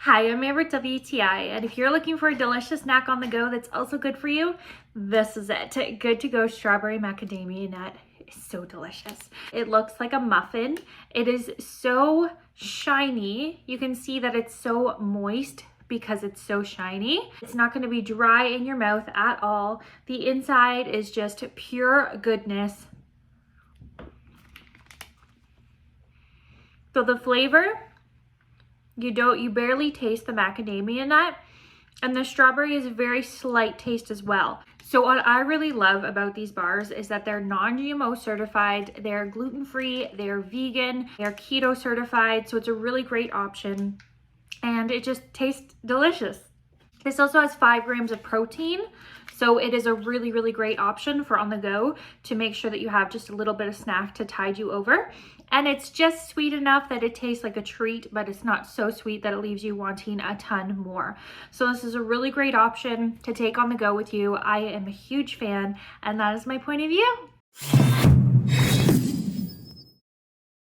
Hi, I'm Amber WTI, and if you're looking for a delicious snack on the go that's also good for you, this is it. Good to go strawberry macadamia nut is so delicious. It looks like a muffin. It is so shiny. You can see that it's so moist because it's so shiny. It's not going to be dry in your mouth at all. The inside is just pure goodness. So the flavor, you barely taste the macadamia nut, and the strawberry is a very slight taste as well. So what I really love about these bars is that they're non-GMO certified, they're gluten-free, they're vegan, they're keto certified, so it's a really great option and it just tastes delicious. This also has 5 grams of protein, so it is a really, really great option for on the go to make sure that you have just a little bit of snack to tide you over. And it's just sweet enough that it tastes like a treat, but it's not so sweet that it leaves you wanting a ton more. So this is a really great option to take on the go with you. I am a huge fan, and that is my point of view.